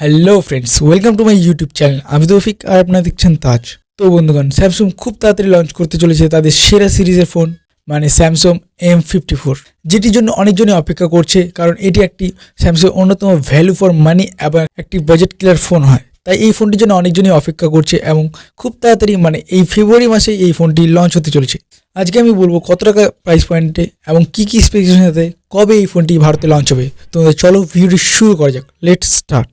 Hello friends, welcome to my YouTube channel. আমি তৌফিক আর আপনারা দেখছেন তাজ। তো বন্ধুগণ, স্যামসাং খুব তাড়াতাড়ি লঞ্চ করতে চলেছে তাদের সেরা সিরিজের ফোন, মানে স্যামসাং M54, যেটির জন্য অনেকজনই অপেক্ষা করছে, কারণ এটি একটি স্যামসাং অন্যতম ভ্যালু ফর মানি এবং একটি বাজেট কিলার ফোন হয়। তাই এই ফোনটির জন্য অনেকজনই অপেক্ষা করছে এবং খুব তাড়াতাড়ি মানে এই ফেব্রুয়ারি মাসে এই ফোনটি লঞ্চ হতে চলেছে। আজকে আমি বলবো কত টাকা প্রাইস পয়েন্টে এবং কী কী স্পেসিফিকেশন সাথে কবে এই ফোনটি ভারতে লঞ্চ হবে। তোমাদের চলো ভিডিওটি শুরু করা যাক। Let's start.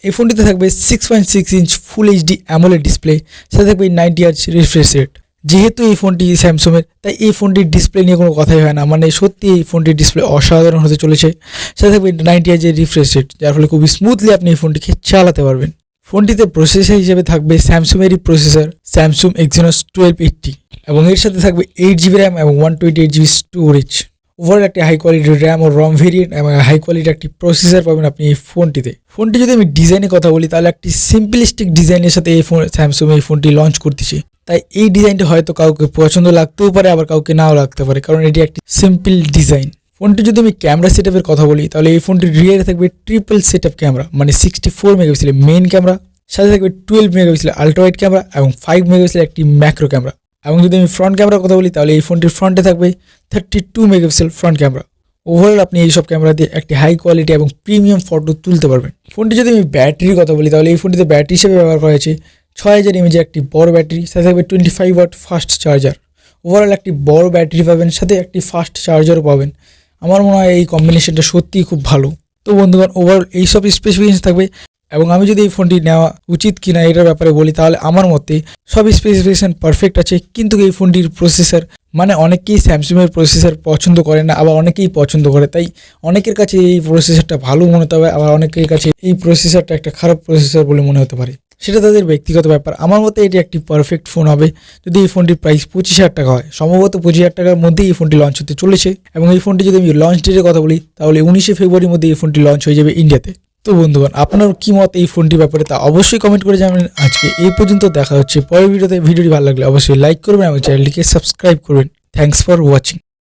এই ফোনটিতে থাকবে 6.6 inch full HD AMOLED display, সাথে থাকবে 90 হার্জ রিফ্রেশ রেট। যেহেতু এই ফোনটি স্যামসাংয়ের, তাই এই ফোনটির ডিসপ্লে নিয়ে কোনো কথাই হয় না, মানে সত্যি এই ফোনটির ডিসপ্লে অসাধারণ হতে চলেছে। সাথে থাকবে 90 হার্জের রিফ্রেশ রেট, যার ফলে খুবই স্মুথলি আপনি এই ফোনটিকে চালাতে পারবেন। ফোনটিতে প্রসেসর হিসেবে থাকবে স্যামসাংয়েরই প্রসেসর স্যামসাং এক্সিনোস 1280, এবং এর সাথে থাকবে 8GB র্যাম এবং 128GB স্টোরেজ। ওভারঅল একটি হাই কোয়ালিটির র্যাম ও রম ভেরিয়েন্ট এবং হাই কোয়ালিটির একটি প্রসেসর পাবেন আপনি এই ফোনটিতে। ফোনটি যদি আমি ডিজাইনের কথা বলি, তাহলে একটি সিম্পলিস্টিক ডিজাইনের সাথে এই ফোন স্যামসাং এই ফোনটি লঞ্চ করতেছে। তাই এই ডিজাইনটি হয়তো কাউকে পছন্দ লাগতেও পারে, আবার কাউকে নাও লাগতে পারে, কারণ এটি একটি সিম্পল ডিজাইন। ফোনটি যদি আমি ক্যামেরা সেটআপের কথা বলি, তাহলে এই ফোনটির রিয়ারে থাকবে ট্রিপল সেটআপ ক্যামেরা, মানে 64 মেগাপিক্সেলের মেইন ক্যামেরা, সাথে থাকবে 12 মেগাপিক্সেলের আল্ট্রা ওয়াইড ক্যামেরা এবং 5 মেগাপিক্সেলের একটি ম্যাক্রো ক্যামেরা। এবং যদি আমি ফ্রন্ট ক্যামেরার কথা বলি, তাহলে এই ফোনটির ফ্রন্টে থাকবে 32 মেগাপিক্সেল ফ্রন্ট ক্যামেরা। ওভারঅল আপনি এইসব ক্যামেরা দিয়ে একটি হাই কোয়ালিটি এবং প্রিমিয়াম ফটো তুলতে পারবেন। ফোনটি যদি আমি ব্যাটারির কথা বলি, তাহলে এই ফোনটিতে ব্যাটারি হিসেবে ব্যবহার করা হয়েছে 6000 mAh একটি বড় ব্যাটারি, সাথে থাকবে 25 ওয়াট ফাস্ট চার্জার। ওভারঅল একটি বড় ব্যাটারি পাবেন, সাথে একটি ফাস্ট চার্জারও পাবেন। আমার মনে হয় এই কম্বিনেশনটা সত্যিই খুব ভালো। তো বন্ধুগণ, ওভারঅল এইসব স্পেসিফিকেশন থাকবে, এবং আমি যদি এই ফোনটি নেওয়া উচিত কিনা এটার ব্যাপারে বলি, তাহলে আমার মতে সব স্পেসিফিকেশন পারফেক্ট আছে, কিন্তু এই ফোনটির প্রসেসর, মানে অনেকেই স্যামসাংয়ের প্রসেসর পছন্দ করে না, আবার অনেকেই পছন্দ করে। তাই অনেকের কাছে এই প্রসেসরটা ভালো মনে হতে হবে, আবার অনেকের কাছে এই প্রসেসরটা একটা খারাপ প্রসেসর বলে মনে হতে পারে। সেটা তাদের ব্যক্তিগত ব্যাপার। আমার মতে এটি একটি পারফেক্ট ফোন হবে যদি এই ফোনটির প্রাইস 25,000 টাকা হয়। সম্ভবত 25,000 টাকার মধ্যেই এই ফোনটি লঞ্চ হতে চলেছে, এবং এই ফোনটি যদি আমি লঞ্চ ডেটের কথা বলি, তাহলে 19শে ফেব্রুয়ারির মধ্যে এই ফোনটি লঞ্চ হয়ে যাবে ইন্ডিয়াতে। তো বন্ধুগণ, আপনার কি মত এই ফোনটির ব্যাপারে তা অবশ্যই কমেন্ট করে জানাবেন। আজকে এই পর্যন্ত, দেখা হচ্ছে পরের ভিডিওতে। ভিডিওটি ভালো লাগলে অবশ্যই লাইক করবেন এবং চ্যানেলটিকে সাবস্ক্রাইব করবেন। Thanks for watching.